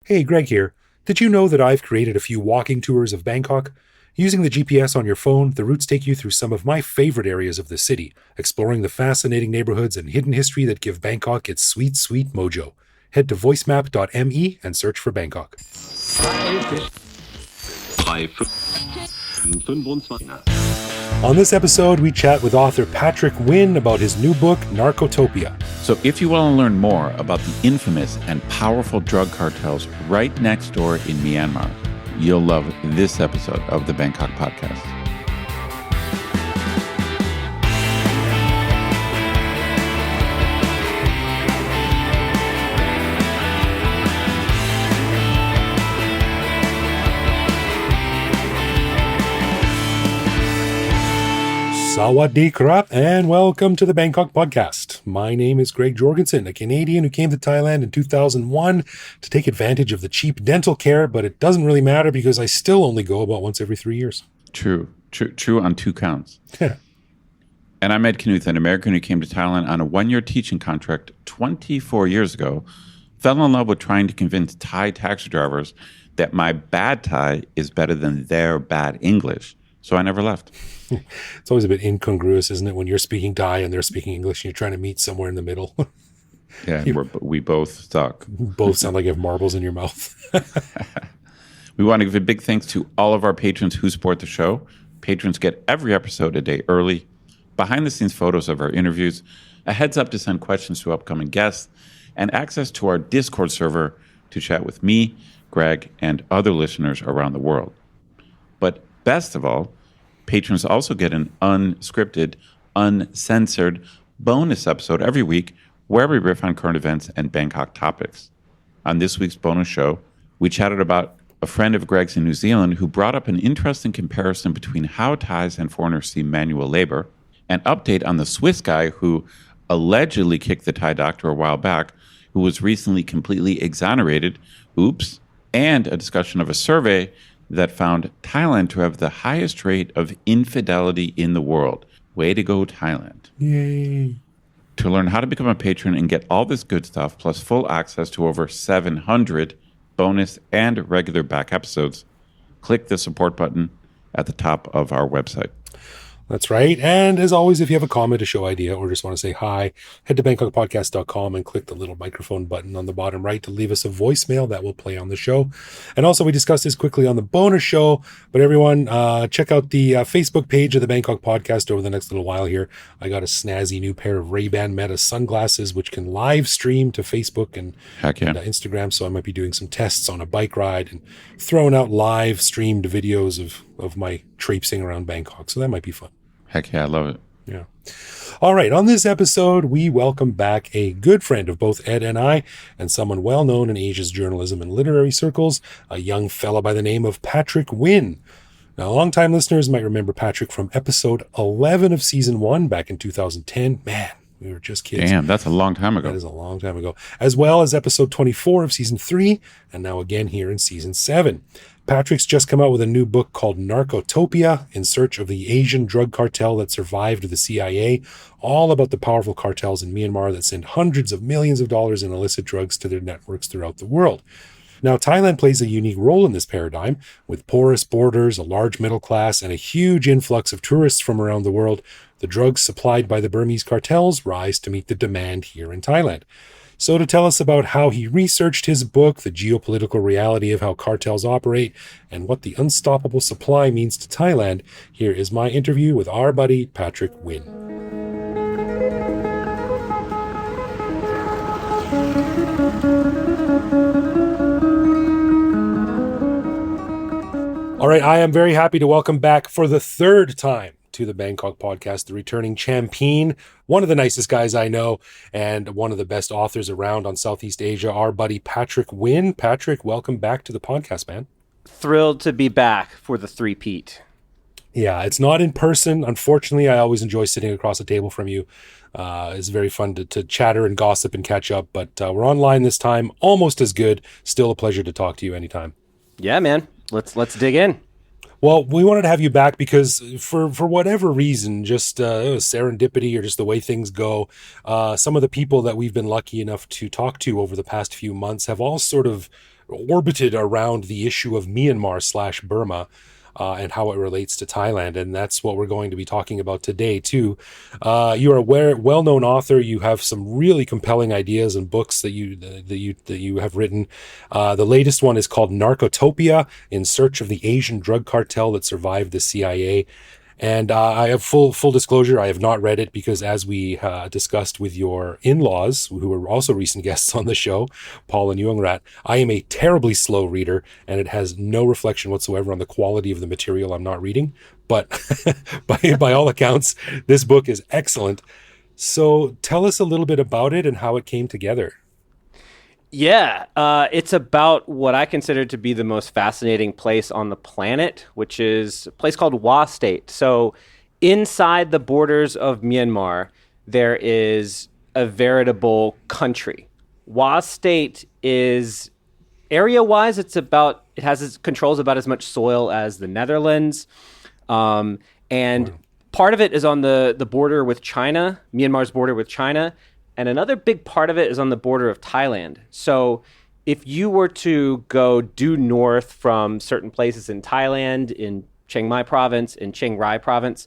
Hey, Greg here. Did you know that I've created a few walking tours of Bangkok? Using the GPS on your phone, the routes take you through some of my favorite areas of the city, exploring the fascinating neighborhoods and hidden history that give Bangkok its sweet, sweet mojo. Head to voicemap.me and search for Bangkok. On this episode, we chat with author Patrick Winn about his new book, Narcotopia. So if you want to learn more about the infamous and powerful drug cartels right next door in Myanmar, you'll love this episode of the Bangkok Podcast. Sawadee krap, and welcome to the Bangkok Podcast. My name is Greg Jorgensen, a Canadian who came to Thailand in 2001 to take advantage of the cheap dental care, but it doesn't really matter because I still only go about once every 3 years. True on two counts. And I met Knuth, an American who came to Thailand on a 1-year teaching contract 24 years ago, fell in love with trying to convince Thai taxi drivers that my bad Thai is better than their bad English. So I never left. It's always a bit incongruous, isn't it, when you're speaking Thai and they're speaking English and you're trying to meet somewhere in the middle. Yeah, we both suck. Both sound like you have marbles in your mouth. We want to give a big thanks to all of our patrons who support the show. Patrons get every episode a day early, behind-the-scenes photos of our interviews, a heads-up to send questions to upcoming guests, and access to our Discord server to chat with me, Greg, and other listeners around the world. But best of all, patrons also get an unscripted, uncensored bonus episode every week where we riff on current events and Bangkok topics. On this week's bonus show, we chatted about a friend of Greg's in New Zealand who brought up an interesting comparison between how Thais and foreigners see manual labor, an update on the Swiss guy who allegedly kicked the Thai doctor a while back, who was recently completely exonerated, oops, and a discussion of a survey that found Thailand to have the highest rate of infidelity in the world. Way to go, Thailand. Yay. To learn how to become a patron and get all this good stuff, plus full access to over 700 bonus and regular back episodes, click the support button at the top of our website. That's right. And as always, if you have a comment, a show idea, or just want to say hi, head to bangkokpodcast.com and click the little microphone button on the bottom right to leave us a voicemail that will play on the show. And also, we discussed this quickly on the bonus show, but everyone, check out the Facebook page of the Bangkok Podcast over the next little while here. I got a snazzy new pair of Ray-Ban Meta sunglasses, which can live stream to Facebook and Instagram. So I might be doing some tests on a bike ride and throwing out live streamed videos of my traipsing around Bangkok. So that might be fun. Heck yeah, I love it. Yeah. All right. On this episode, we welcome back a good friend of both Ed and I, and someone well known in Asia's journalism and literary circles, a young fella by the name of Patrick Winn. Now, longtime listeners might remember Patrick from episode 11 of season 1 back in 2010. Man, we were just kids. Damn, that's a long time ago. That is a long time ago. As well as episode 24 of season 3, and now again here in season 7. Patrick's just come out with a new book called Narcotopia, in search of the Asian drug cartel that survived the CIA, all about the powerful cartels in Myanmar that send hundreds of millions of dollars in illicit drugs to their networks throughout the world. Now, Thailand plays a unique role in this paradigm, with porous borders, a large middle class, and a huge influx of tourists from around the world. The drugs supplied by the Burmese cartels rise to meet the demand here in Thailand. So to tell us about how he researched his book, the geopolitical reality of how cartels operate, and what the unstoppable supply means to Thailand, here is my interview with our buddy Patrick Winn. All right, I am very happy to welcome back for the third time to the Bangkok Podcast, the returning champion, one of the nicest guys I know, and one of the best authors around on Southeast Asia, our buddy Patrick Winn. Patrick, welcome back to the podcast, man. Thrilled to be back for the three-peat. Yeah, it's not in person. Unfortunately, I always enjoy sitting across the table from you. It's very fun to chatter and gossip and catch up, but we're online this time, almost as good. Still a pleasure to talk to you anytime. Yeah, man. Let's dig in. Well, we wanted to have you back because for whatever reason, just serendipity or just the way things go, some of the people that we've been lucky enough to talk to over the past few months have all sort of orbited around the issue of Myanmar slash Burma. And how it relates to Thailand, and that's what we're going to be talking about today too. You're a well-known author. You have some really compelling ideas and books that you have written. The latest one is called Narcotopia: In Search of the Asian Drug Cartel That Survived the CIA. And I have full disclosure, I have not read it because, as we discussed with your in-laws, who were also recent guests on the show, Paul and Yuangrat, I am a terribly slow reader, and it has no reflection whatsoever on the quality of the material I'm not reading. But by all accounts, this book is excellent. So tell us a little bit about it and how it came together. Yeah, it's about what I consider to be the most fascinating place on the planet, which is a place called Wa State. So inside the borders of Myanmar, there is a veritable country. Wa State is, area-wise, it controls about as much soil as the Netherlands. And part of it is on the border with China, Myanmar's border with China. And another big part of it is on the border of Thailand. So if you were to go due north from certain places in Thailand, in Chiang Mai province, in Chiang Rai province,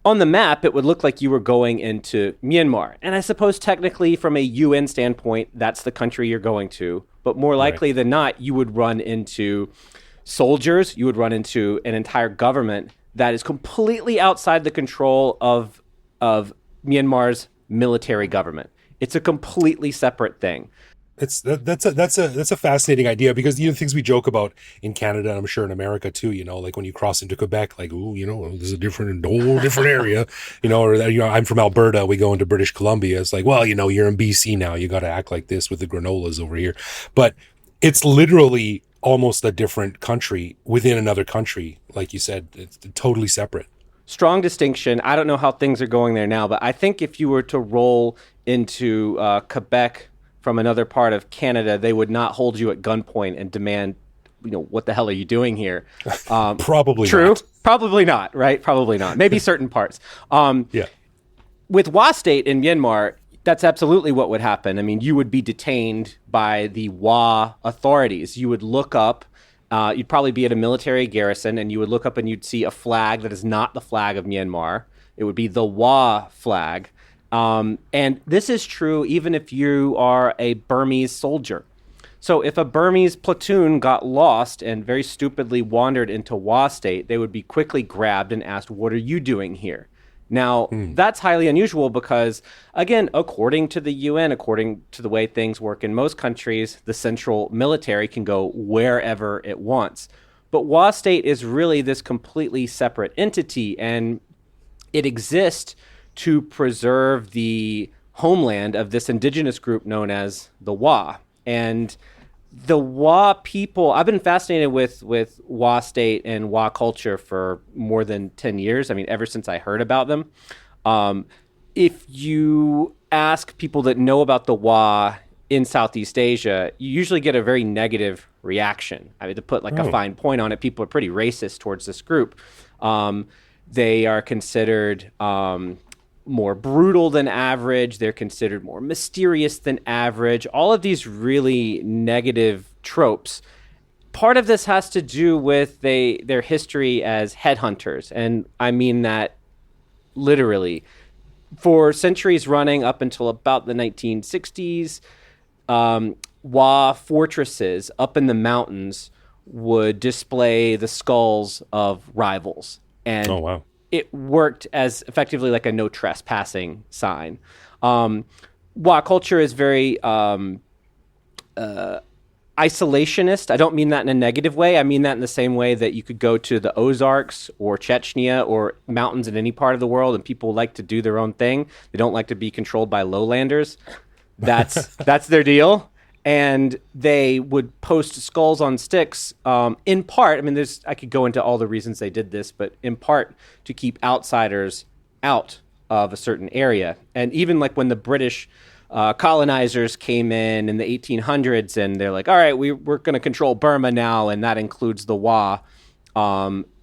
on the map, it would look like you were going into Myanmar. And I suppose technically from a UN standpoint, that's the country you're going to. But more likely than not, you would run into soldiers, you would run into an entire government that is completely outside the control of Myanmar's military government. It's a completely separate thing. That's a fascinating idea, because the things we joke about in Canada, and I'm sure in America too, like when you cross into Quebec, like, ooh, this is a whole different area, or I'm from Alberta, we go into British Columbia. It's like, well, you're in BC now, you got to act like this with the granolas over here. But it's literally almost a different country within another country. Like you said, it's totally separate. Strong distinction. I don't know how things are going there now, but I think if you were to roll into Quebec from another part of Canada, they would not hold you at gunpoint and demand, what the hell are you doing here? Probably true. Not. Probably not, right? Probably not. Maybe certain parts. Yeah. With Wa State in Myanmar, that's absolutely what would happen. I mean, you would be detained by the Wa authorities. You would look up. You'd probably be at a military garrison, and you would look up and you'd see a flag that is not the flag of Myanmar. It would be the Wa flag. And this is true even if you are a Burmese soldier. So if a Burmese platoon got lost and very stupidly wandered into Wa State, they would be quickly grabbed and asked, "What are you doing here?" Now, that's highly unusual because, again, according to the UN, according to the way things work in most countries, the central military can go wherever it wants. But Wa State is really this completely separate entity, and it exists to preserve the homeland of this indigenous group known as the Wa. And the Wa people, I've been fascinated with Wa State and Wa culture for more than 10 years. I mean, ever since I heard about them. If you ask people that know about the Wa in Southeast Asia, you usually get a very negative reaction. I mean, to put a fine point on it, people are pretty racist towards this group. They are considered more brutal than average. They're considered more mysterious than average. All of these really negative tropes. Part of this has to do with their history as headhunters. And I mean that literally. For centuries running up until about the 1960s, Wa fortresses up in the mountains would display the skulls of rivals. And oh, wow. It worked as effectively like a no trespassing sign. Wa culture is very isolationist. I don't mean that in a negative way. I mean that in the same way that you could go to the Ozarks or Chechnya or mountains in any part of the world and people like to do their own thing. They don't like to be controlled by lowlanders. That's their deal. And they would post skulls on sticks, in part, I mean, I could go into all the reasons they did this, but in part to keep outsiders out of a certain area. And even like when the British colonizers came in the 1800s and they're like, all right, we're going to control Burma now, and that includes the Wa,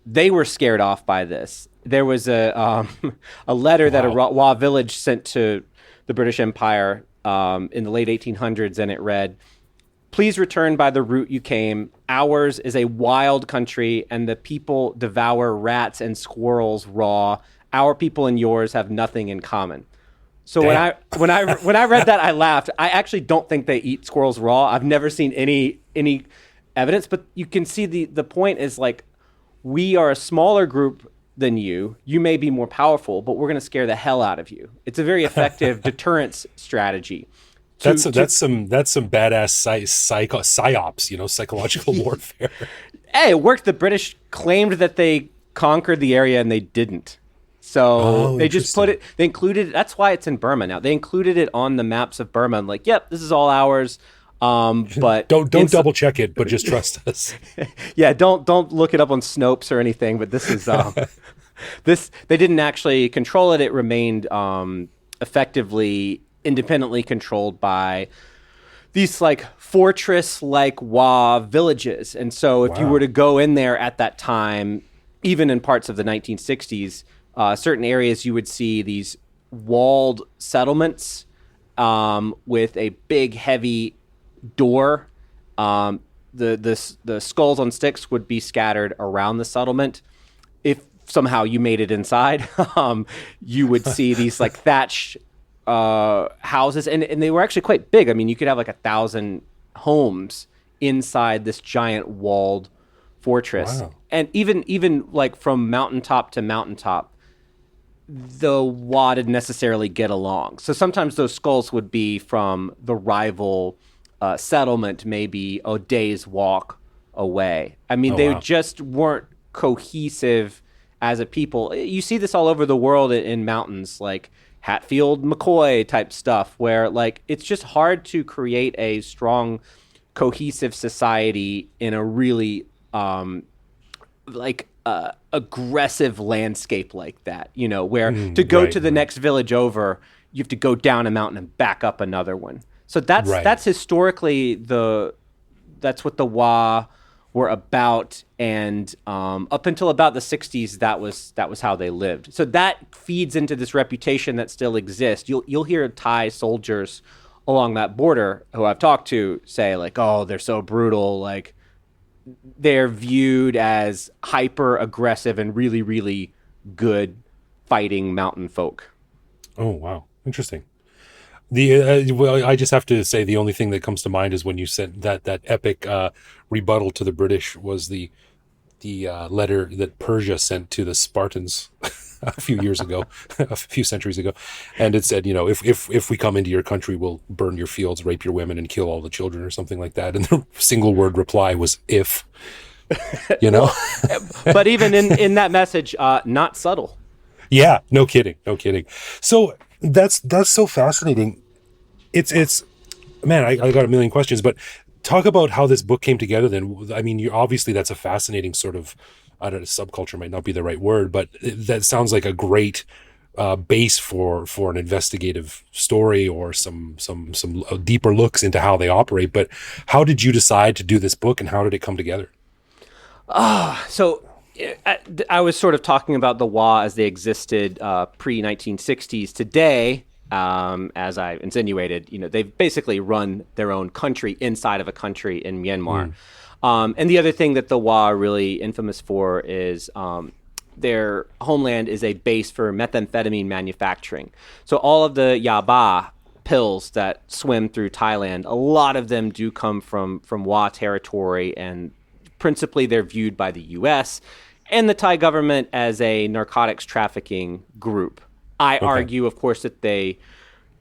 they were scared off by this. There was a letter that a Wa village sent to the British Empire in the late 1800s, and it read, Please return by the route you came. Ours is a wild country, and the people devour rats and squirrels raw. Our people and yours have nothing in common. So when I read that, I laughed. I actually don't think they eat squirrels raw. I've never seen any evidence, but you can see the point is like, we are a smaller group than you. You may be more powerful, but we're going to scare the hell out of you. It's a very effective deterrence strategy. That's some badass psyops, psychological warfare. Hey, it worked. The British claimed that they conquered the area, and they didn't. So they just put it. They included it. That's why it's in Burma now. They included it on the maps of Burma. I'm like, yep, this is all ours. But don't double check it, but just trust us. Yeah, don't look it up on Snopes or anything. But this is this. They didn't actually control it. It remained effectively independently controlled by these like fortress-like Wa villages. And so if you were to go in there at that time, even in parts of the 1960s, certain areas you would see these walled settlements with a big, heavy door. The skulls on sticks would be scattered around the settlement. If somehow you made it inside, you would see these like thatched houses, and they were actually quite big. I mean, you could have like 1,000 homes inside this giant walled fortress. Wow. And even like from mountaintop to mountaintop, the Wa didn't necessarily get along. So sometimes those skulls would be from the rival settlement, maybe a day's walk away. I mean, they just weren't cohesive as a people. You see this all over the world in mountains, like Hatfield, McCoy type stuff, where like it's just hard to create a strong, cohesive society in a really aggressive landscape like that, where to go to the next village over, you have to go down a mountain and back up another one. So that's historically that's what the Wa were about, and up until about the 60s, that was how they lived. So that feeds into this reputation that still exists. You'll hear Thai soldiers along that border who I've talked to say like, oh, they're so brutal, like they're viewed as hyper aggressive and really, really good fighting mountain folk. Oh, wow. Interesting. Well, I just have to say the only thing that comes to mind is when you sent that epic rebuttal to the British was the letter that Persia sent to the Spartans a few years ago, a few centuries ago, and it said, if we come into your country, we'll burn your fields, rape your women, and kill all the children, or something like that. And the single word reply was "if." But even in that message, not subtle. Yeah, no kidding. So that's so fascinating. It's man, I got a million questions, but talk about how this book came together then. I mean, obviously that's a fascinating sort of, I don't know, subculture might not be the right word, but that sounds like a great base for an investigative story or some deeper looks into how they operate. But how did you decide to do this book, and how did it come together? So I was sort of talking about the Wa as they existed pre-1960s. Today, as I insinuated, they've basically run their own country inside of a country in Myanmar. And the other thing that the Wa are really infamous for is their homeland is a base for methamphetamine manufacturing. So all of the yaba pills that swim through Thailand, a lot of them do come from Wa territory, and principally they're viewed by the U.S. and the Thai government as a narcotics trafficking group. I argue, of course, that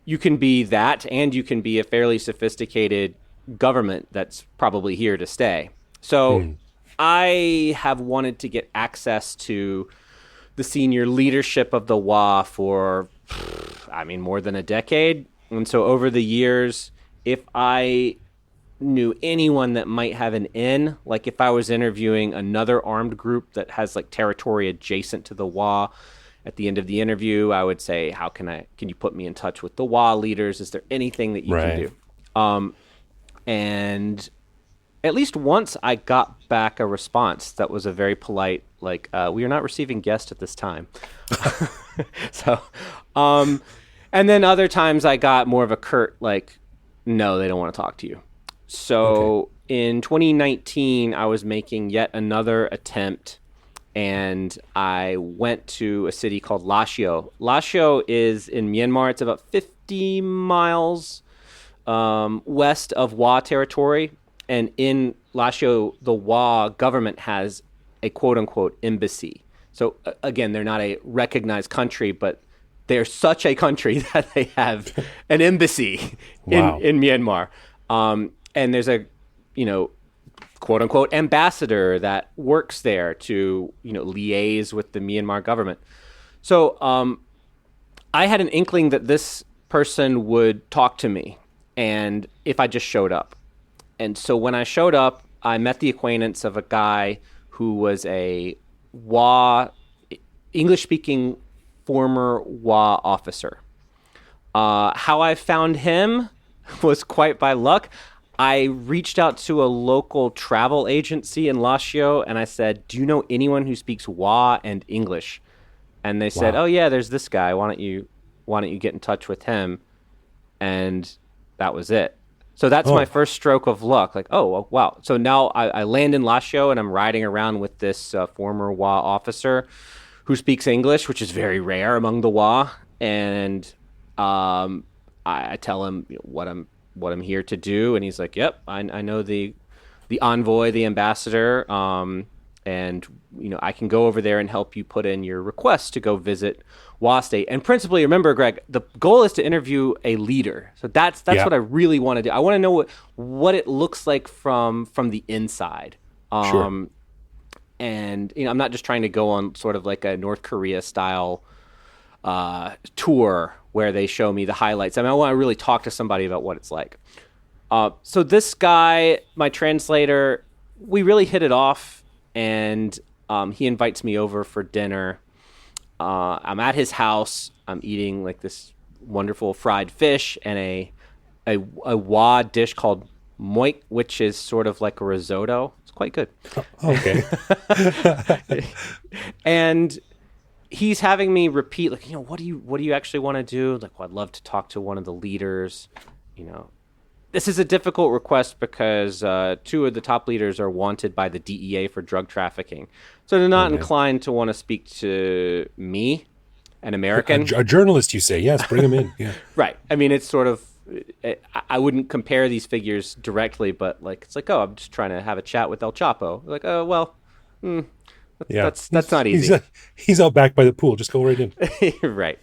you can be that, and you can be a fairly sophisticated government that's probably here to stay. So I have wanted to get access to the senior leadership of the Wa for, more than a decade. And so over the years, if I knew anyone that might have an in, like if I was interviewing another armed group that has like territory adjacent to the Wa, at the end of the interview, I would say, can you put me in touch with the Wa leaders? Is there anything that you can do? And at least once I got back a response that was a very polite, like, we are not receiving guests at this time. So, and then other times I got more of a curt, like, no, they don't want to talk to you. So in 2019, I was making yet another attempt, and I went to a city called Lashio. Lashio is in Myanmar. It's about 50 miles west of Wa territory. And in Lashio, the Wa government has a quote-unquote embassy. So again, they're not a recognized country, but they're such a country that they have an embassy in Myanmar. And there's a, quote unquote ambassador that works there to, liaise with the Myanmar government. So I had an inkling that this person would talk to me, and if I just showed up. And so when I showed up, I met the acquaintance of a guy who was a WA, English-speaking former WA officer. How I found him was quite by luck. I reached out to a local travel agency in Lashio, and I said, "Do you know anyone who speaks WA and English?" And they said, "Oh yeah, there's this guy. Why don't you get in touch with him?" And that was it. So that's my first stroke of luck. Like, oh wow. So now I land in Lashio, and I'm riding around with this former WA officer who speaks English, which is very rare among the WA. And I tell him what I'm here to do, and he's like, "Yep, I know the envoy, the ambassador, and I can go over there and help you put in your request to go visit WA State." And principally, remember, Greg, the goal is to interview a leader. So that's what I really want to do. I want to know what it looks like from the inside. Sure. And I'm not just trying to go on sort of like a North Korea style tour where they show me the highlights. I mean, I want to really talk to somebody about what it's like. So this guy, my translator, we really hit it off, and he invites me over for dinner. I'm at his house. I'm eating like this wonderful fried fish and a Wa dish called moik, which is sort of like a risotto. It's quite good. Okay. And he's having me repeat, like, what do you actually want to do? Like, well, I'd love to talk to one of the leaders. This is a difficult request because two of the top leaders are wanted by the DEA for drug trafficking. So they're not inclined to want to speak to me, an American. A journalist, you say. Yes, bring him in. Yeah. Right. I mean, it's sort of, I wouldn't compare these figures directly, but like, it's like, oh, I'm just trying to have a chat with El Chapo. Like, oh, well, that's not easy. He's out back by the pool. Just go right in. Right.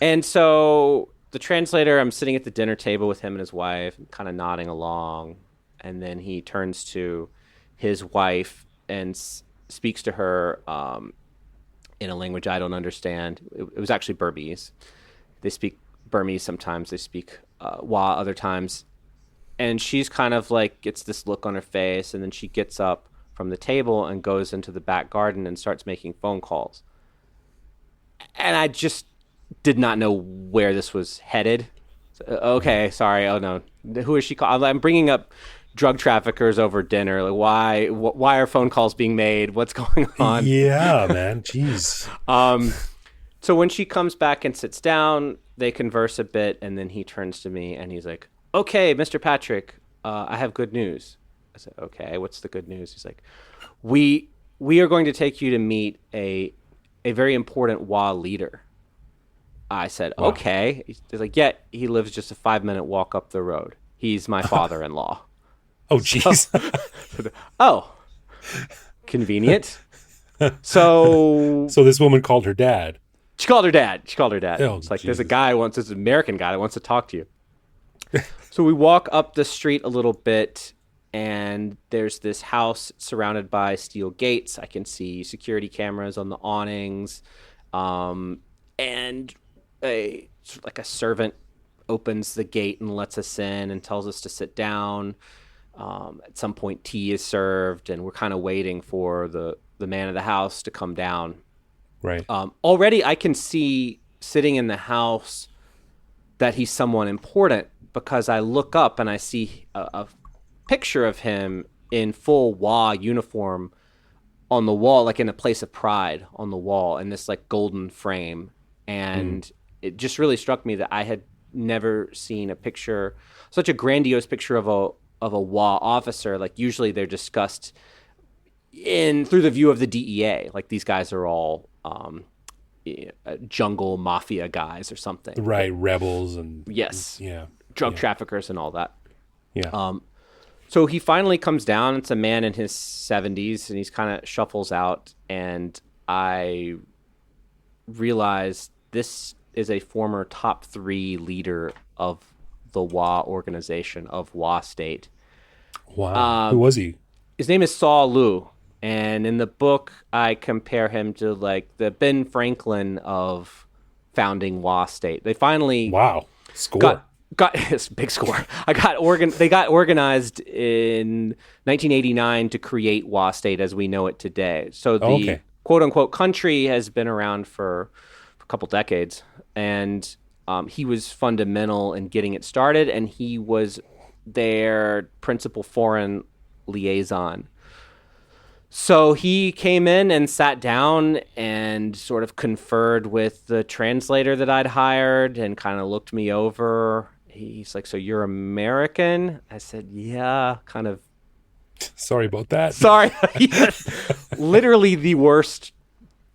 And so the translator, I'm sitting at the dinner table with him and his wife, kind of nodding along. And then he turns to his wife and speaks to her in a language I don't understand. It was actually Burmese. They speak Burmese sometimes. They speak Wa other times. And she's kind of like, gets this look on her face. And then she gets up from the table and goes into the back garden and starts making phone calls. And I just did not know where this was headed. So, okay, sorry. Oh no, who is she calling? I'm bringing up drug traffickers over dinner. Like, why are phone calls being made? What's going on? Yeah, man. Jeez. So when she comes back and sits down, they converse a bit, and then he turns to me and he's like, "Okay, Mr. Patrick, I have good news." I said, "Okay, what's the good news?" He's like, we are going to take you to meet a very important Wa leader." I said, "Wow. Okay." He's like, "Yeah, he lives just a 5-minute walk up the road. He's my father-in-law." Oh, jeez. Oh, convenient. So this woman called her dad. She called her dad. Oh, it's like, Jesus. there's an American guy that wants to talk to you. So we walk up the street a little bit, and there's this house surrounded by steel gates. I can see security cameras on the awnings, and a servant opens the gate and lets us in and tells us to sit down. At some point, tea is served, and we're kind of waiting for the man of the house to come down. Right. Already, I can see sitting in the house that he's someone important, because I look up and I see a picture of him in full Wa uniform on the wall, like in a place of pride on the wall, in this like golden frame. And it just really struck me that I had never seen a picture, such a grandiose picture of a WA officer, like usually they're discussed through the view of the DEA. Like these guys are all jungle mafia guys or something. Right, rebels and yes, yeah, drug traffickers and all that. Yeah. So he finally comes down. It's a man in his 70s, and he's kind of shuffles out. And I realized this is a former top 3 leader of the WA organization, of WA State. Wow. Who was he? His name is Saw Lu. And in the book, I compare him to like the Ben Franklin of founding WA State. They finally score. Got his big score. They got organized in 1989 to create WA State as we know it today. So the quote unquote country has been around for a couple decades, and he was fundamental in getting it started, and he was their principal foreign liaison. So he came in and sat down and sort of conferred with the translator that I'd hired and kind of looked me over. He's like, "So you're American?" I said, "Yeah, kind of." Sorry about that. Sorry. Literally the worst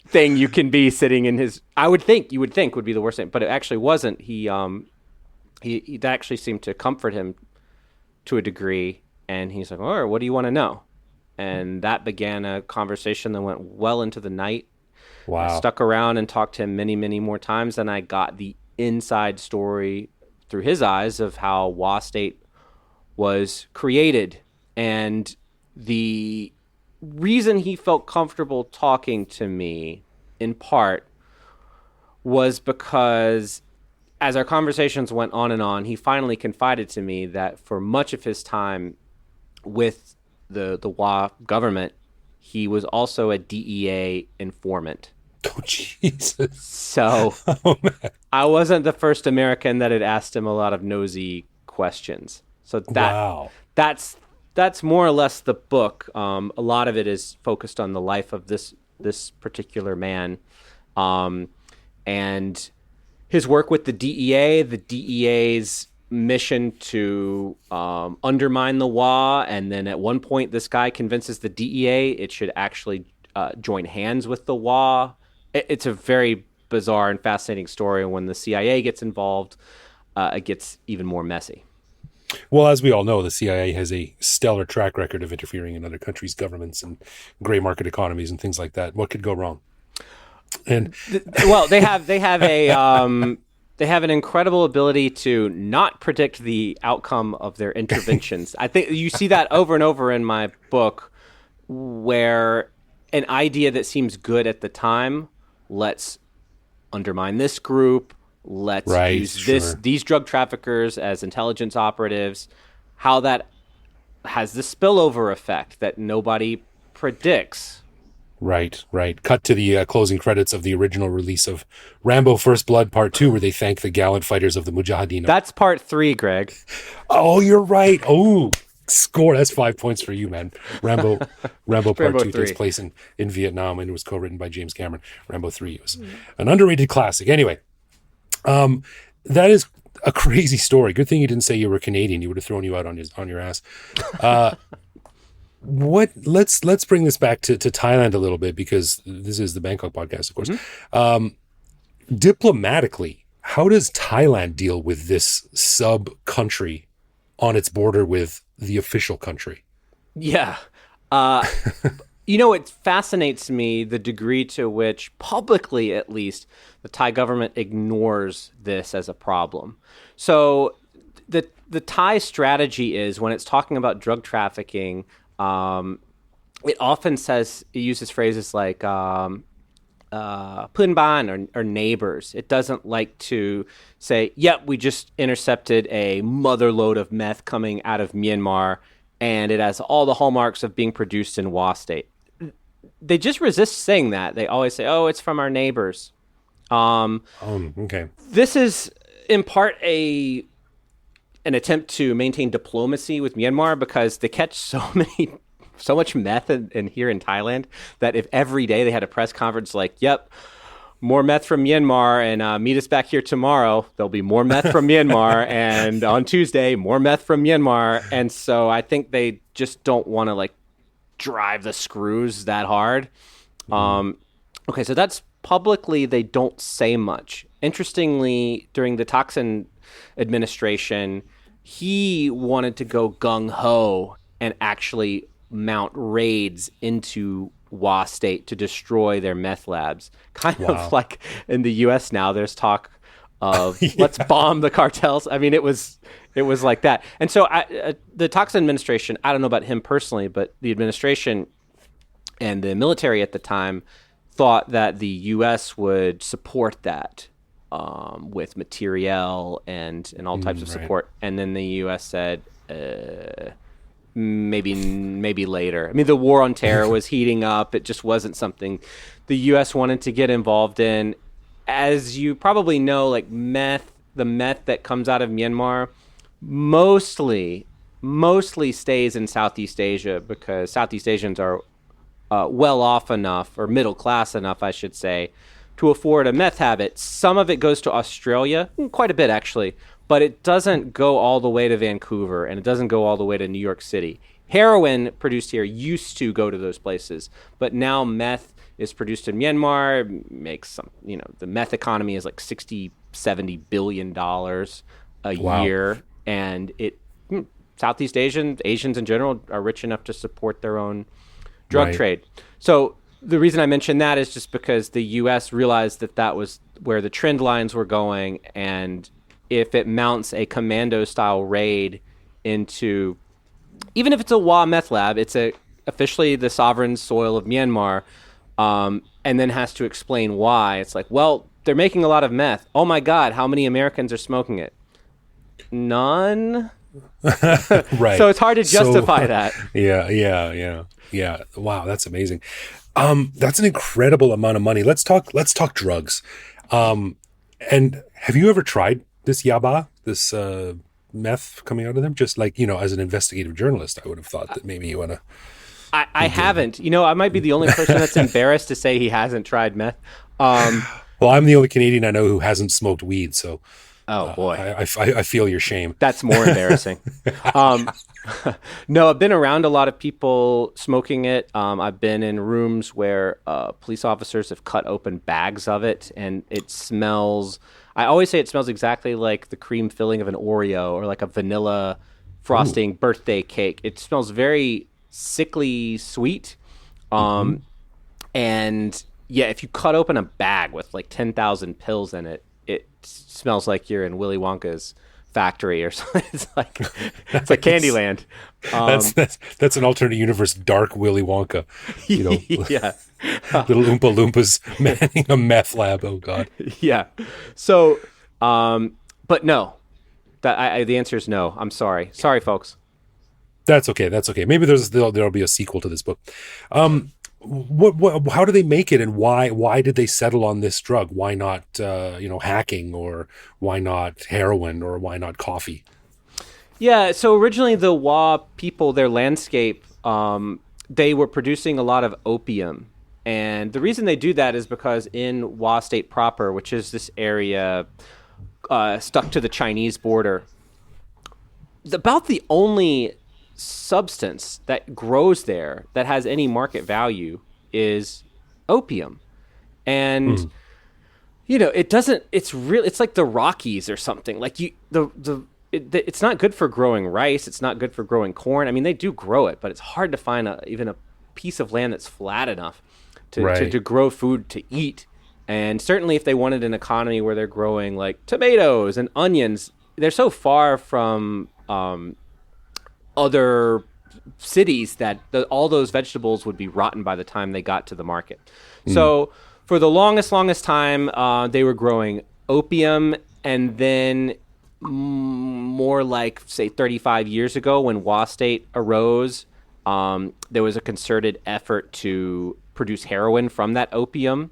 thing you can be sitting in his, you would think would be the worst thing, but it actually wasn't. He actually seemed to comfort him to a degree. And he's like, "All right, what do you want to know?" And that began a conversation that went well into the night. Wow. I stuck around and talked to him many, many more times. And I got the inside story through his eyes of how WA State was created. And the reason he felt comfortable talking to me, in part, was because as our conversations went on and on, he finally confided to me that for much of his time with the WA government, he was also a DEA informant. Oh, Jesus. So I wasn't the first American that had asked him a lot of nosy questions. So that's more or less the book. A lot of it is focused on the life of this particular man, and his work with the DEA's mission to undermine the WA, and then at one point this guy convinces the DEA it should actually join hands with the WA. It's a very bizarre and fascinating story. When the CIA gets involved, it gets even more messy. Well, as we all know, the CIA has a stellar track record of interfering in other countries' governments and gray market economies and things like that. What could go wrong? And well, they have an incredible ability to not predict the outcome of their interventions. I think you see that over and over in my book, where an idea that seems good at the time, let's undermine this group, let's use these drug traffickers as intelligence operatives, how that has the spillover effect that nobody predicts. Right. Cut to the closing credits of the original release of Rambo First Blood Part 2, where they thank the gallant fighters of the Mujahideen. That's Part 3, Greg. Oh, you're right. Oh, score. That's 5 points for you, man. Rambo Part 2 takes place in Vietnam and was co-written by James Cameron. Rambo 3 was an underrated classic. Anyway, that is a crazy story. Good thing you didn't say you were Canadian. He would have thrown you out on your ass. Let's bring this back to Thailand a little bit, because this is the Bangkok podcast, of course. Mm-hmm. Diplomatically, how does Thailand deal with this sub-country on its border with the official country? Yeah. It fascinates me the degree to which, publicly at least, the Thai government ignores this as a problem. So the Thai strategy is, when it's talking about drug trafficking, it often uses phrases like "pun ban" or neighbors. It doesn't like to say, "Yep, we just intercepted a mother load of meth coming out of Myanmar, and it has all the hallmarks of being produced in WA State." They just resist saying that. They always say, "Oh, it's from our neighbors." Okay. This is in part an attempt to maintain diplomacy with Myanmar, because they catch so much meth in here in Thailand, that if every day they had a press conference like, "Yep, more meth from Myanmar, and meet us back here tomorrow. There'll be more meth from Myanmar, and on Tuesday, more meth from Myanmar. And so I think they just don't want to like drive the screws that hard. Okay, so that's publicly, they don't say much. Interestingly, during the Thaksin administration, he wanted to go gung-ho and actually mount raids into Wa State to destroy their meth labs. Kind of like in the U.S. now, there's talk of let's bomb the cartels. I mean, it was like that. And so the Thaksin administration, I don't know about him personally, but the administration and the military at the time thought that the U.S. would support that with materiel and all types of support. And then the U.S. said, maybe later. I mean, the war on terror was heating up. It just wasn't something the U.S. wanted to get involved in. As you probably know, like the meth that comes out of Myanmar mostly stays in Southeast Asia because Southeast Asians are well off enough, or middle class enough, I should say, to afford a meth habit. Some of it goes to Australia, quite a bit actually, but it doesn't go all the way to Vancouver, and it doesn't go all the way to New York City. Heroin produced here used to go to those places, but now meth is produced in Myanmar, makes some, the meth economy is like $60-70 billion a year, and Southeast Asians in general are rich enough to support their own drug trade. So the reason I mentioned that is just because the U.S. realized that was where the trend lines were going, and if it mounts a commando-style raid into, even if it's a Wa meth lab, it's officially the sovereign soil of Myanmar, and then has to explain why. It's like, well, they're making a lot of meth. Oh my God, how many Americans are smoking it? None. Right. So it's hard to justify that. Yeah. Wow, that's amazing. That's an incredible amount of money. Let's talk drugs. And have you ever tried this yaba, this meth coming out of them? Just like, as an investigative journalist, I would have thought that maybe you want to. I haven't. I might be the only person that's embarrassed to say he hasn't tried meth. Well, I'm the only Canadian I know who hasn't smoked weed, so. Oh boy, I feel your shame. That's more embarrassing. No, I've been around a lot of people smoking it. I've been in rooms where police officers have cut open bags of it, and it smells. I always say it smells exactly like the cream filling of an Oreo or like a vanilla frosting birthday cake. It smells very sickly sweet. And yeah, if you cut open a bag with like 10,000 pills in it, it smells like you're in Willy Wonka's factory or something. It's like Candyland. That's an alternate universe, dark Willy Wonka. Yeah. Little Oompa Loompas manning a meth lab. Oh God. Yeah. So, but no, the answer is no. I'm sorry. Sorry, folks. That's okay. Maybe there'll be a sequel to this book. How do they make it, and why did they settle on this drug? Why not hacking, or why not heroin, or why not coffee? Yeah, so originally the Wa people, their landscape, they were producing a lot of opium, and the reason they do that is because in Wa State proper, which is this area stuck to the Chinese border, about the only substance that grows there that has any market value is opium. And it doesn't, it's like the Rockies or something. Like it's not good for growing rice, it's not good for growing corn. I mean, they do grow it, but it's hard to find even a piece of land that's flat enough to grow food to eat. And certainly if they wanted an economy where they're growing like tomatoes and onions, they're so far from other cities that all those vegetables would be rotten by the time they got to the market. So for the longest time, they were growing opium, and then more like, say, 35 years ago when Wa State arose, there was a concerted effort to produce heroin from that opium.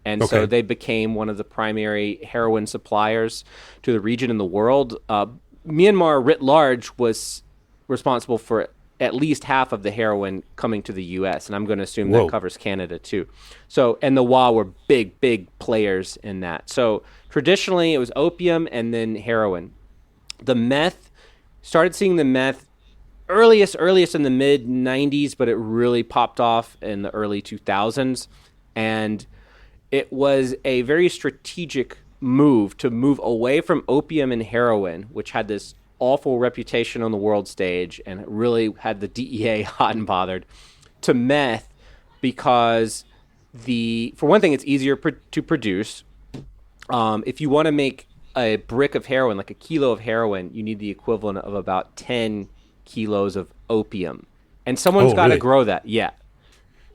And so they became one of the primary heroin suppliers to the region in the world. Myanmar writ large was responsible for at least half of the heroin coming to the U.S., and I'm going to assume Whoa. that covers Canada too. So, and the WA were big players in that. So traditionally, it was opium and then heroin. The meth, started seeing the meth earliest in the mid 90s, but it really popped off in the early 2000s. And it was a very strategic move to move away from opium and heroin, which had this awful reputation on the world stage and really had the DEA hot and bothered, to meth, because for one thing, it's easier to produce. If you want to make a brick of heroin, like a kilo of heroin, you need the equivalent of about 10 kilos of opium. And someone's got to grow that. Yeah.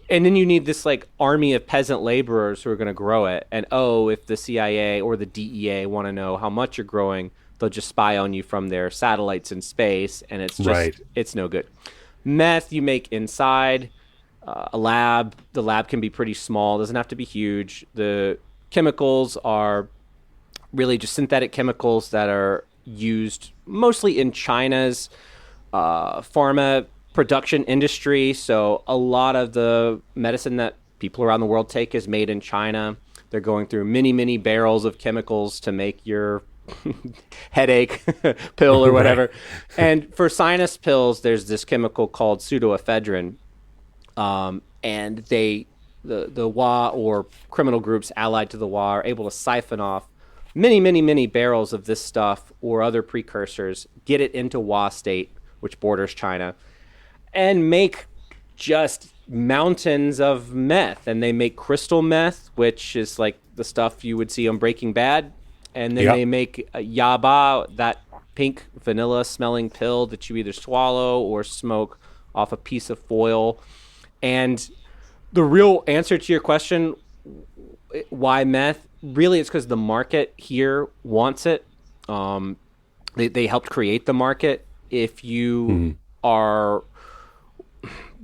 And then you need this like army of peasant laborers who are going to grow it. And if the CIA or the DEA want to know how much you're growing, they'll just spy on you from their satellites in space. And it's just, it's no good. Meth you make inside a lab. The lab can be pretty small. Doesn't have to be huge. The chemicals are really just synthetic chemicals that are used mostly in China's pharma production industry. So a lot of the medicine that people around the world take is made in China. They're going through many barrels of chemicals to make your headache pill or whatever. Right. And for sinus pills, there's this chemical called Pseudo Aedin. And the WA or criminal groups allied to the WA are able to siphon off many barrels of this stuff or other precursors, get it into WA state, which borders China, and make just mountains of meth. And they make crystal meth, which is like the stuff you would see on Breaking Bad. And then they make yaba, that pink vanilla smelling pill that you either swallow or smoke off a piece of foil. And the real answer to your question, why meth, really it's because the market here wants it. They helped create the market. If you are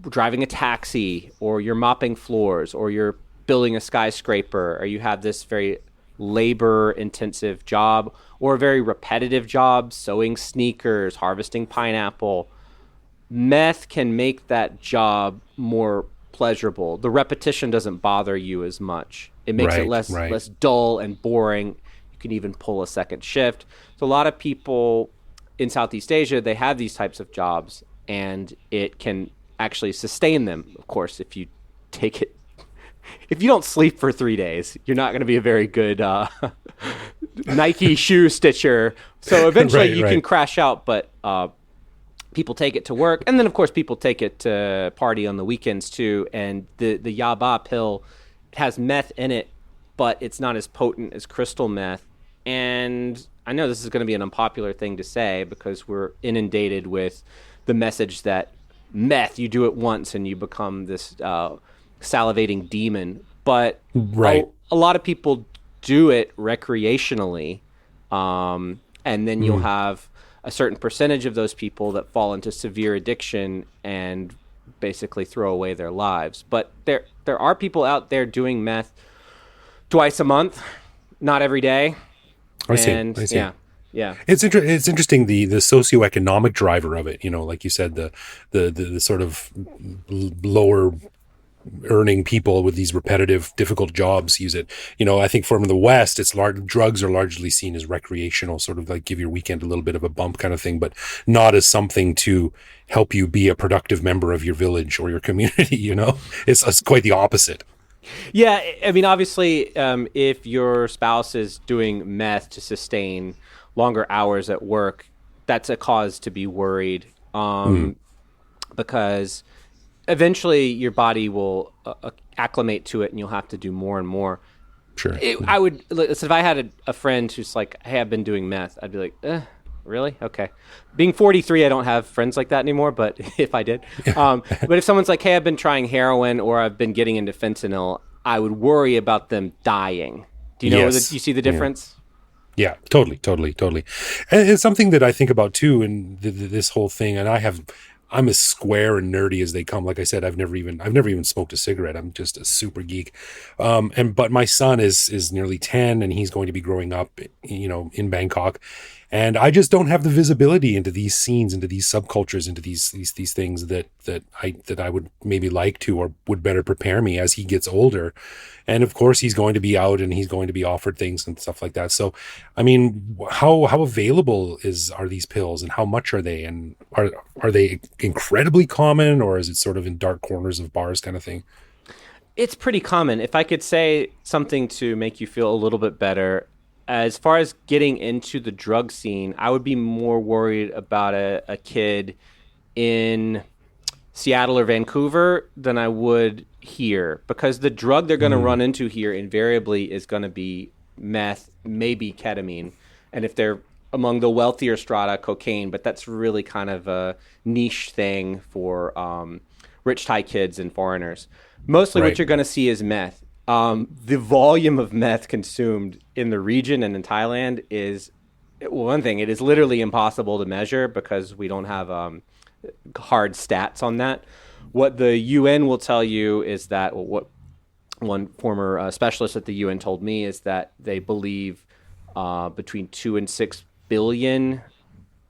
driving a taxi, or you're mopping floors, or you're building a skyscraper, or you have this very labor intensive job or a very repetitive job, sewing sneakers, harvesting pineapple, meth can make that job more pleasurable. The repetition doesn't bother you as much. It makes it less dull and boring. You can even pull a second shift. So a lot of people in Southeast Asia, they have these types of jobs, and it can actually sustain them. Of course, if you take it, if you don't sleep for 3 days, you're not going to be a very good Nike shoe stitcher. So eventually you can crash out, but people take it to work. And then, of course, people take it to party on the weekends, too. And the yaba pill has meth in it, but it's not as potent as crystal meth. And I know this is going to be an unpopular thing to say because we're inundated with the message that meth, you do it once and you become this salivating demon. But a lot of people do it recreationally. And then you'll have a certain percentage of those people that fall into severe addiction and basically throw away their lives. But there are people out there doing meth twice a month, not every day. I see. Yeah. It's interesting the socioeconomic driver of it. You know, like you said, the sort of lower earning people with these repetitive, difficult jobs use it. You know, I think from the West, drugs are largely seen as recreational, sort of like give your weekend a little bit of a bump kind of thing, but not as something to help you be a productive member of your village or your community. You know, it's quite the opposite. Yeah, I mean, obviously, if your spouse is doing meth to sustain longer hours at work, that's a cause to be worried, because eventually your body will acclimate to it and you'll have to do more and more. Sure. I would, if I had a friend who's like, hey, I've been doing meth, I'd be like, really? Okay. Being 43, I don't have friends like that anymore, but if I did. But if someone's like, hey, I've been trying heroin or I've been getting into fentanyl, I would worry about them dying. Do you know, you see the difference? Yeah, totally. And it's something that I think about too in this whole thing, and I'm as square and nerdy as they come. Like I said, I've never even smoked a cigarette. I'm just a super geek. But my son is nearly 10 and he's going to be growing up, you know, in Bangkok. And I just don't have the visibility into these scenes, into these subcultures, into these things that I would maybe like to, or would better prepare me as he gets older. And of course, he's going to be out and he's going to be offered things and stuff like that. So, I mean, how available are these pills, and how much are they? And are they incredibly common, or is it sort of in dark corners of bars kind of thing? It's pretty common. If I could say something to make you feel a little bit better, as far as getting into the drug scene, I would be more worried about a kid in Seattle or Vancouver than I would here, because the drug they're going to run into here invariably is going to be meth, maybe ketamine. And if they're among the wealthier strata, cocaine, but that's really kind of a niche thing for rich Thai kids and foreigners. Mostly what you're going to see is meth. The volume of meth consumed in the region and in Thailand is, well, one thing, it is literally impossible to measure because we don't have hard stats on that. What the UN will tell you is that, well, what one former specialist at the UN told me is that they believe between 2 and 6 billion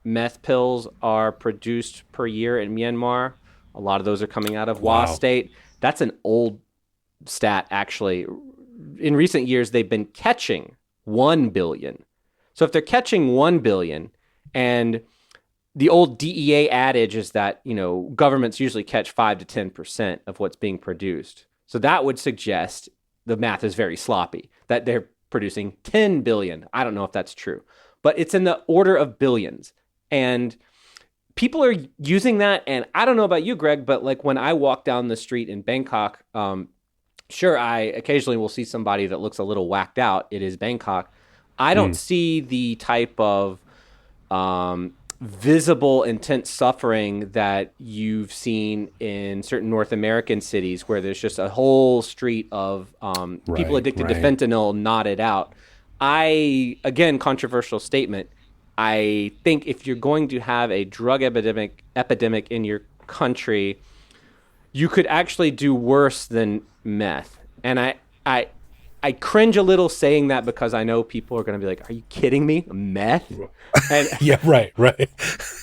meth pills are produced per year in Myanmar. A lot of those are coming out of Wa State. That's an old stat, actually. In recent years, they've been catching 1 billion. So if they're catching 1 billion, and the old DEA adage is that, governments usually catch 5 to 10% of what's being produced. So that would suggest the math is very sloppy, that they're producing 10 billion. I don't know if that's true, but it's in the order of billions. And people are using that. And I don't know about you, Greg, but like when I walk down the street in Bangkok, sure, I occasionally will see somebody that looks a little whacked out. It is Bangkok. I don't see the type of visible, intense suffering that you've seen in certain North American cities, where there's just a whole street of people addicted to fentanyl knotted out. Again, controversial statement, I think if you're going to have a drug epidemic in your country, you could actually do worse than meth. And I cringe a little saying that, because I know people are going to be like, are you kidding me? Meth? And, yeah, right.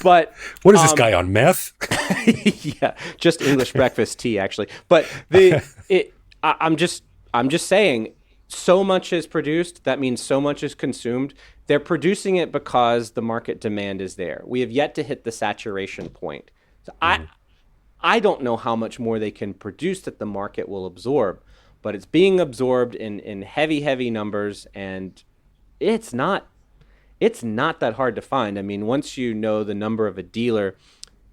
But what is this guy on, meth? Yeah, just English breakfast tea, actually. But I'm just saying, so much is produced. That means so much is consumed. They're producing it because the market demand is there. We have yet to hit the saturation point. So I don't know how much more they can produce that the market will absorb, but it's being absorbed in heavy numbers, and it's not that hard to find. I mean, once you know the number of a dealer,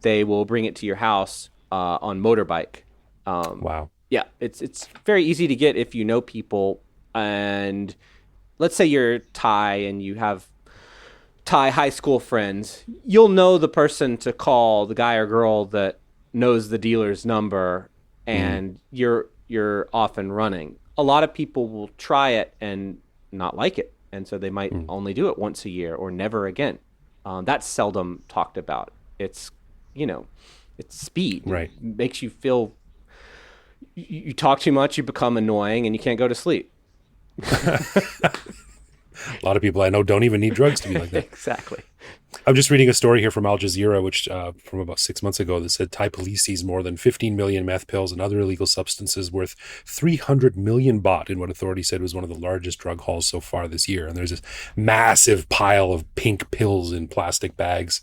they will bring it to your house on motorbike. Wow. Yeah, it's very easy to get if you know people. And let's say you're Thai and you have Thai high school friends. You'll know the person to call, the guy or girl that knows the dealer's number, and you're off and running. A lot of people will try it and not like it, and so they might only do it once a year or never again. That's seldom talked about. It's it's speed. Right. It makes you feel you talk too much, you become annoying, and you can't go to sleep. A lot of people I know don't even need drugs to be like that. Exactly. I'm just reading a story here from Al Jazeera, which from about 6 months ago, that said Thai police seized more than 15 million meth pills and other illegal substances worth 300 million baht in what authorities said was one of the largest drug hauls so far this year. And there's this massive pile of pink pills in plastic bags.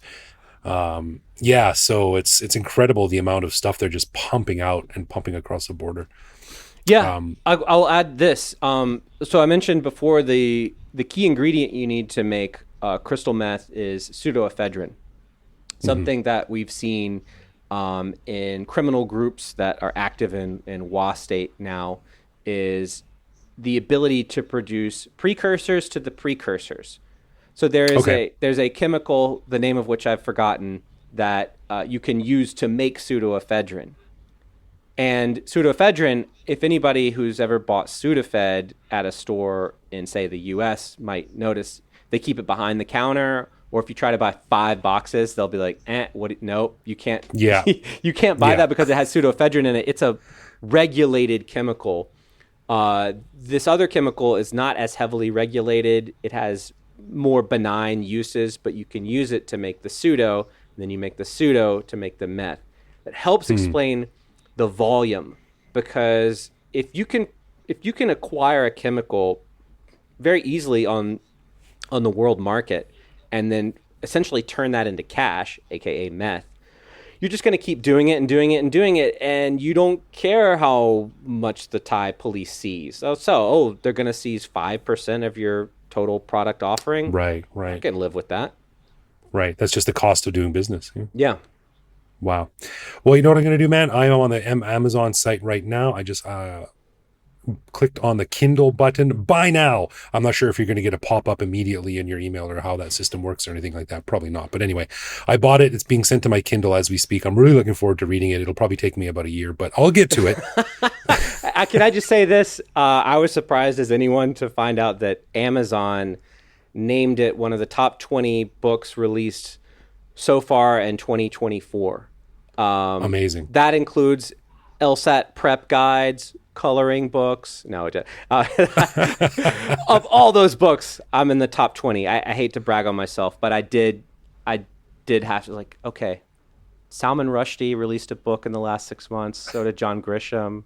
So it's incredible the amount of stuff they're just pumping out and pumping across the border. Yeah, I'll add this. So I mentioned before the key ingredient you need to make crystal meth is pseudoephedrine, something that we've seen in criminal groups that are active in Wa State now, is the ability to produce precursors to the precursors. So there's a chemical, the name of which I've forgotten, that you can use to make pseudoephedrine. And pseudoephedrine, if anybody who's ever bought Sudafed at a store in, say, the U.S. might notice, they keep it behind the counter, or if you try to buy 5 boxes, they'll be like, no, you can't. Yeah. You can't buy that because it has pseudoephedrine in it. It's a regulated chemical. This other chemical is not as heavily regulated. It has more benign uses, but you can use it to make the pseudo, and then you make the pseudo to make the meth. It helps explain the volume, because if you can acquire a chemical very easily on the world market and then essentially turn that into cash, aka meth, you're just going to keep doing it and doing it and doing it, and you don't care how much the Thai police sees. So they're going to seize 5% of your total product offering. Right. I can live with that. Right. That's just the cost of doing business. Yeah. Wow. Well, you know what I'm going to do, man? I am on the Amazon site right now. I just clicked on the Kindle button. Buy now. I'm not sure if you're going to get a pop-up immediately in your email or how that system works or anything like that. Probably not. But anyway, I bought it. It's being sent to my Kindle as we speak. I'm really looking forward to reading it. It'll probably take me about a year, but I'll get to it. Can I just say this? I was surprised as anyone to find out that Amazon named it one of the top 20 books released so far in 2024. Amazing. That includes LSAT prep guides, coloring books. No, of all those books, I'm in the top 20. I hate to brag on myself, but I did have to, like, okay, Salman Rushdie released a book in the last 6 months. So did John Grisham.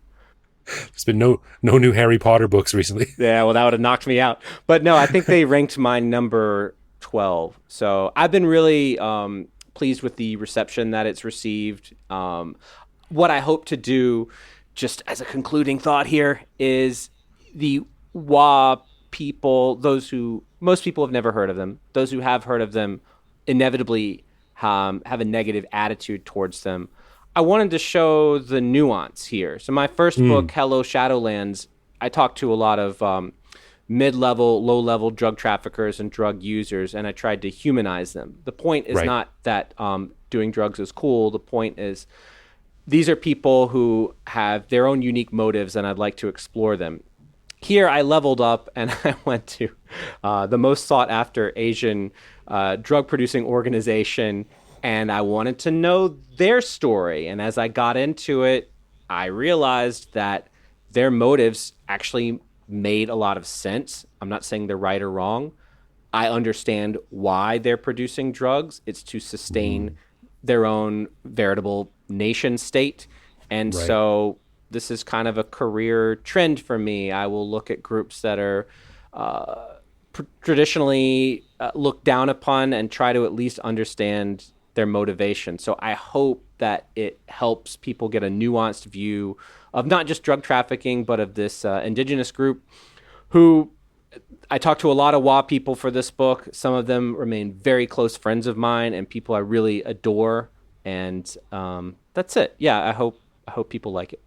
There's been no new Harry Potter books recently. Yeah, well, that would have knocked me out. But no, I think they ranked mine number 12. So I've been really pleased with the reception that it's received. What I hope to do, just as a concluding thought here, is the WA people, most people have never heard of them. Those who have heard of them inevitably have a negative attitude towards them. I wanted to show the nuance here. So my first book, Hello Shadowlands, I talked to a lot of mid-level, low-level drug traffickers and drug users, and I tried to humanize them. The point is not that doing drugs is cool. The point is these are people who have their own unique motives, and I'd like to explore them. Here, I leveled up, and I went to the most sought-after Asian drug-producing organization, and I wanted to know their story. And as I got into it, I realized that their motives actually made a lot of sense. I'm not saying they're right or wrong. I understand why they're producing drugs. It's to sustain their own veritable nation state. And so this is kind of a career trend for me. I will look at groups that are traditionally looked down upon and try to at least understand their motivation. So I hope that it helps people get a nuanced view of not just drug trafficking, but of this indigenous group who I talked to a lot of WA people for this book. Some of them remain very close friends of mine and people I really adore. And that's it. Yeah, I hope people like it.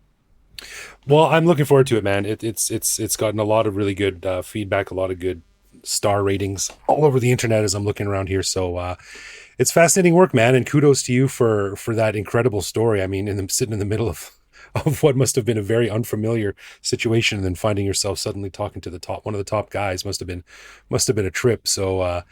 Well, I'm looking forward to it, man. It's gotten a lot of really good feedback, a lot of good star ratings all over the internet as I'm looking around here. So it's fascinating work, man. And kudos to you for that incredible story. I mean, sitting in the middle of what must have been a very unfamiliar situation, and then finding yourself suddenly talking to one of the top guys must have been a trip. So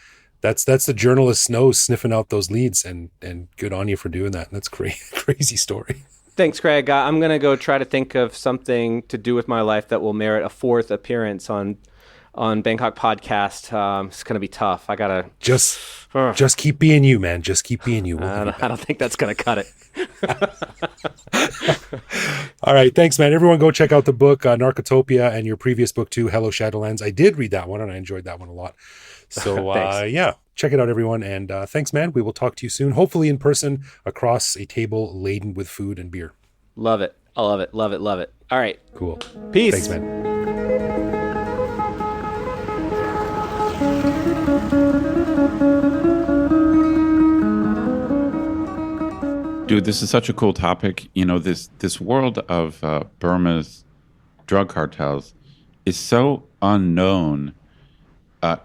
that's the journalist's nose sniffing out those leads, and good on you for doing that. That's crazy story. Thanks, Craig. I'm going to go try to think of something to do with my life that will merit a fourth appearance on Bangkok Podcast. It's going to be tough. I got to just keep being you, man. Just keep being you. I don't think that's going to cut it. All right. Thanks, man. Everyone go check out the book, Narcotopia, and your previous book too, Hello Shadowlands. I did read that one and I enjoyed that one a lot. So yeah, check it out, everyone. And thanks, man. We will talk to you soon, hopefully in person across a table laden with food and beer. Love it. I love it. Love it. Love it. All right. Cool. Peace. Thanks, man. Dude, this is such a cool topic. You know, this world of Burma's drug cartels is so unknown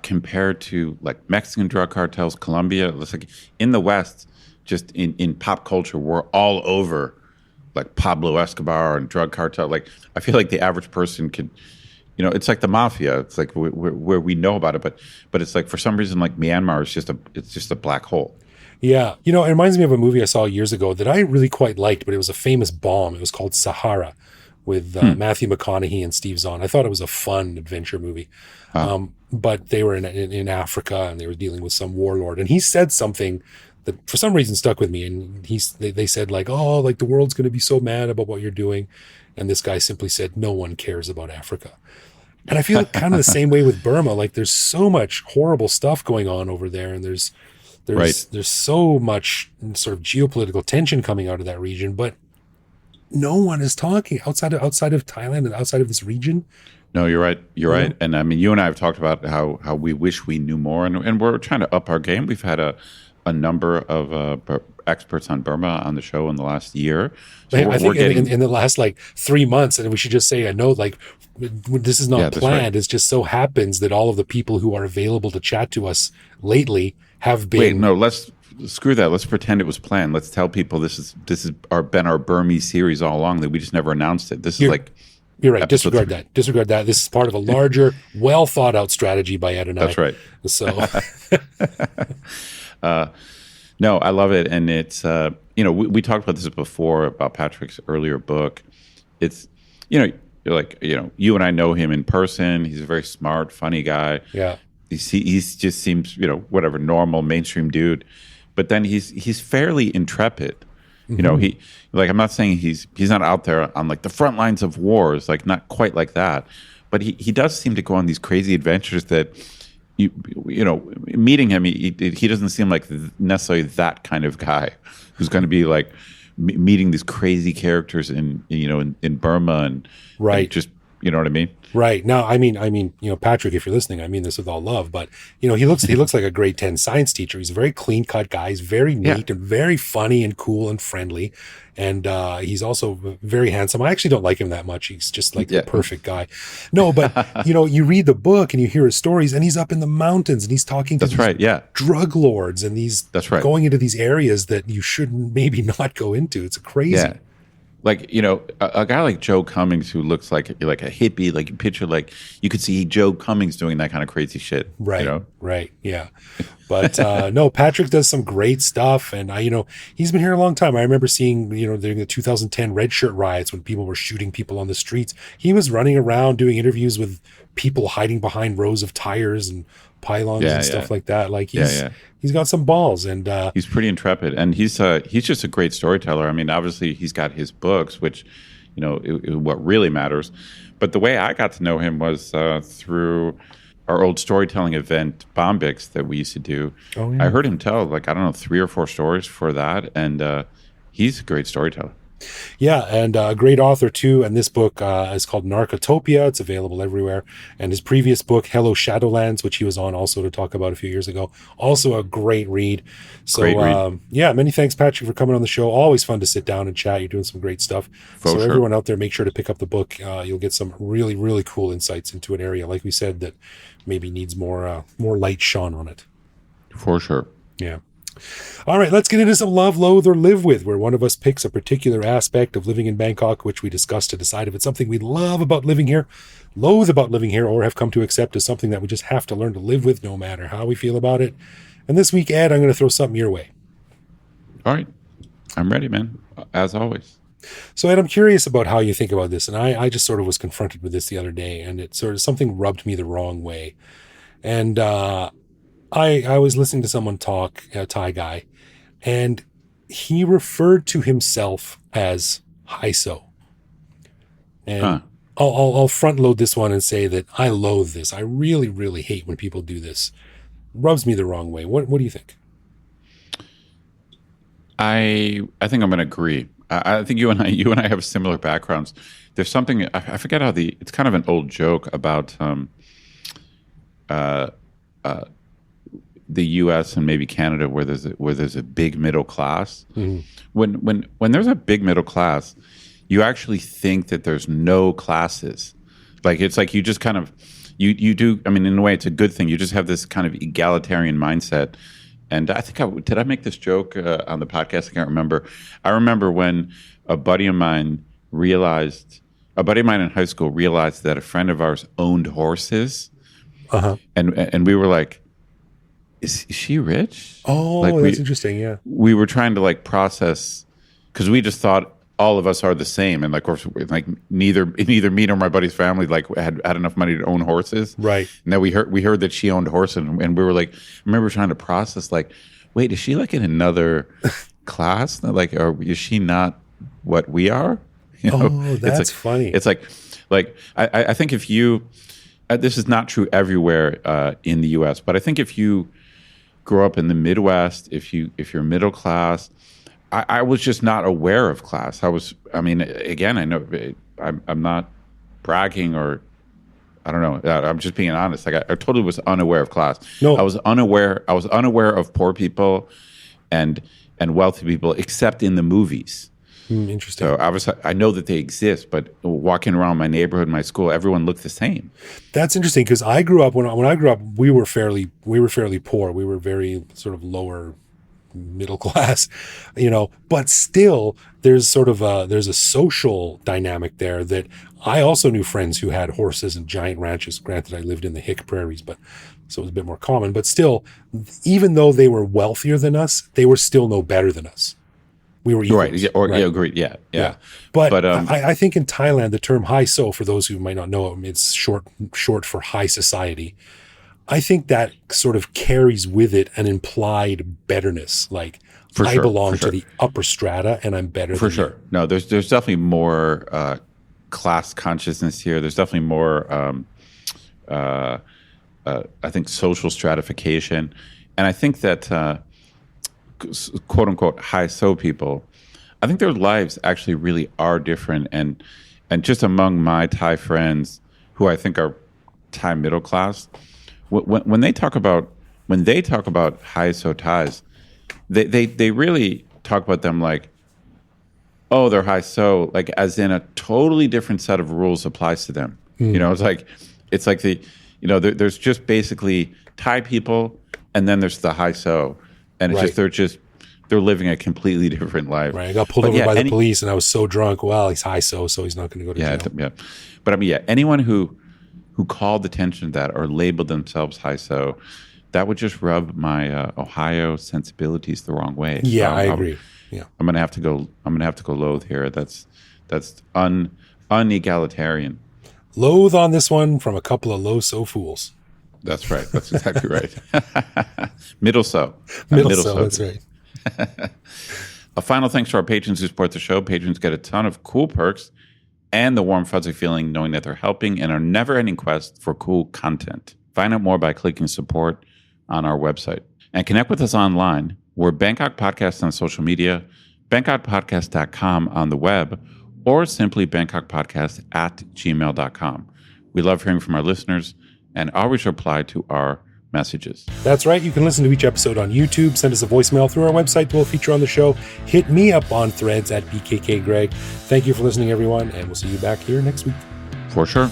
compared to like Mexican drug cartels, Colombia. It's like in the West, just in pop culture, we're all over like Pablo Escobar and drug cartel. Like I feel like the average person could, you know, it's like the mafia. It's like where we know about it, but it's like for some reason like Myanmar is just a black hole. Yeah. You know, it reminds me of a movie I saw years ago that I really quite liked, but it was a famous bomb. It was called Sahara with Matthew McConaughey and Steve Zahn. I thought it was a fun adventure movie. But they were in Africa, and they were dealing with some warlord. And he said something that for some reason stuck with me. And they said like, oh, like the world's going to be so mad about what you're doing. And this guy simply said, no one cares about Africa. And I feel kind of the same way with Burma. Like there's so much horrible stuff going on over there. And there's so much sort of geopolitical tension coming out of that region, but no one is talking outside of Thailand and outside of this region. No, you're right. You're right. And I mean, you and I have talked about how we wish we knew more, and we're trying to up our game. We've had a number of experts on Burma on the show in the last year. So I think in the last like 3 months, and we should just say, I know like this is not planned. Right. It just so happens that all of the people who are available to chat to us lately have been. Wait, no, let's screw that. Let's pretend it was planned. Let's tell people this has been our Burmese series all along, that we just never announced it. This is like. You're right. Disregard that. This is part of a larger, well thought out strategy by Ed and I. That's right. So, no, I love it, and it's we talked about this before about Patrick's earlier book. It's you and I know him in person. He's a very smart, funny guy. Yeah. He just seems whatever normal mainstream dude, but then he's fairly intrepid. I'm not saying he's not out there on like the front lines of wars, like not quite like that, but he does seem to go on these crazy adventures that meeting him, he doesn't seem like necessarily that kind of guy who's going to be like meeting these crazy characters in Burma and right. And just, you know what I mean? Right. Now, I mean, Patrick, if you're listening, I mean this with all love, but he looks like a grade 10 science teacher. He's a very clean cut guy. He's very neat and very funny and cool and friendly. And he's also very handsome. I actually don't like him that much. He's just like the perfect guy. No, but you read the book and you hear his stories, and he's up in the mountains and he's talking to drug lords, and he's going into these areas that you shouldn't maybe not go into. It's crazy. Yeah. Like, a guy like Joe Cummings, who looks like a hippie, like you picture, like you could see Joe Cummings doing that kind of crazy shit. Right. Right. Yeah. But no, Patrick does some great stuff. And he's been here a long time. I remember seeing, during the 2010 Red Shirt riots when people were shooting people on the streets, he was running around doing interviews with people hiding behind rows of tires and pylons and stuff like that. Like he's got some balls, and he's pretty intrepid, and he's just a great storyteller. I mean, obviously he's got his books, which what really matters. But the way I got to know him was through our old storytelling event, Bombix, that we used to do. Oh, yeah. I heard him tell 3 or 4 stories for that, and he's a great storyteller. Yeah, and a great author too. And this book is called Narcotopia. It's available everywhere. And his previous book, Hello Shadowlands, which he was on also to talk about a few years ago, also a great read. So many thanks, Patrick, for coming on the show. Always fun to sit down and chat. You're doing some great stuff. Everyone out there, make sure to pick up the book. You'll get some really, really cool insights into an area, like we said, that maybe needs more light shone on it. For sure. Yeah. All right, let's get into some love, loathe, or live with, where one of us picks a particular aspect of living in Bangkok, which we discuss to decide if it's something we love about living here, loathe about living here, or have come to accept as something that we just have to learn to live with no matter how we feel about it. And this week, Ed, I'm going to throw something your way. All right. I'm ready, man, as always. So, Ed, I'm curious about how you think about this. And I just sort of was confronted with this the other day, and it sort of something rubbed me the wrong way. And I was listening to someone talk, a Thai guy, and he referred to himself as Haiso. And I'll front load this one and say that I loathe this. I really, really hate when people do this. Rubs me the wrong way. What do you think? I think I'm going to agree. I think you and I have similar backgrounds. There's something, I forget how it's kind of an old joke about the U.S. and maybe Canada, where there's a big middle class. Mm-hmm. When there's a big middle class, you actually think that there's no classes. Like it's like you just kind of you do. I mean, in a way, it's a good thing. You just have this kind of egalitarian mindset. And I think did I make this joke on the podcast? I can't remember. I remember when a buddy of mine in high school realized that a friend of ours owned horses, and we were like, Is she rich? Oh, that's interesting. Yeah. We were trying to process, because we just thought all of us are the same, and like, of course, like neither me nor my buddy's family like had enough money to own horses. Right. And then we heard that she owned horses, and we were like, I remember trying to process like, wait, is she like in another class? Like, or is she not what we are? You know? Oh, that's funny. It's like I think if you, this is not true everywhere in the U.S., but I think if you grow up in the Midwest, if you're middle class, I was just not aware of class. I mean, again, I know I'm not bragging or I don't know. I'm just being honest. Like I totally was unaware of class. No, I was unaware of poor people and wealthy people, except in the movies. Interesting. So I know that they exist, but walking around my neighborhood, my school, everyone looked the same. That's interesting because I grew up when I grew up, we were fairly poor. We were very sort of lower middle class, but still there's sort of there's a social dynamic there that I also knew friends who had horses and giant ranches. Granted, I lived in the hick prairies, but so it was a bit more common, but still, even though they were wealthier than us, they were still no better than us. We were equals, right. Yeah, agreed. Yeah. But I think in Thailand, the term Hai So, for those who might not know, it's short for high society. I think that sort of carries with it an implied betterness, like I belong to the upper strata and I'm better than you. No, there's definitely more class consciousness here. There's definitely more, I think, social stratification. And I think that quote unquote high so people, I think their lives actually really are different. And just among my Thai friends who I think are Thai middle class, when they talk about high so Thais, they really talk about them like, oh, they're high so, like as in a totally different set of rules applies to them. It's like there's just basically Thai people and then there's the high so. And it's they're living a completely different life. Right. I got pulled over by the police and I was so drunk. Well, he's high so he's not going to go to jail. Yeah. But I mean, anyone who called attention to that or labeled themselves high so, that would just rub my Ohio sensibilities the wrong way. Yeah, so I agree. Yeah. I'm gonna have to go loathe here. That's unegalitarian. Loathe on this one from a couple of low so fools. That's right. That's exactly right. Middle so. That's right. A final thanks to our patrons who support the show. Patrons get a ton of cool perks and the warm, fuzzy feeling knowing that they're helping in our never-ending quest for cool content. Find out more by clicking support on our website. And connect with us online. We're Bangkok Podcast on social media, bangkokpodcast.com on the web, or simply bangkokpodcast@gmail.com. We love hearing from our listeners and always reply to our messages. That's right. You can listen to each episode on YouTube. Send us a voicemail through our website. We'll feature on the show. Hit me up on Threads @BKKGreg. Thank you for listening, everyone, and we'll see you back here next week. For sure.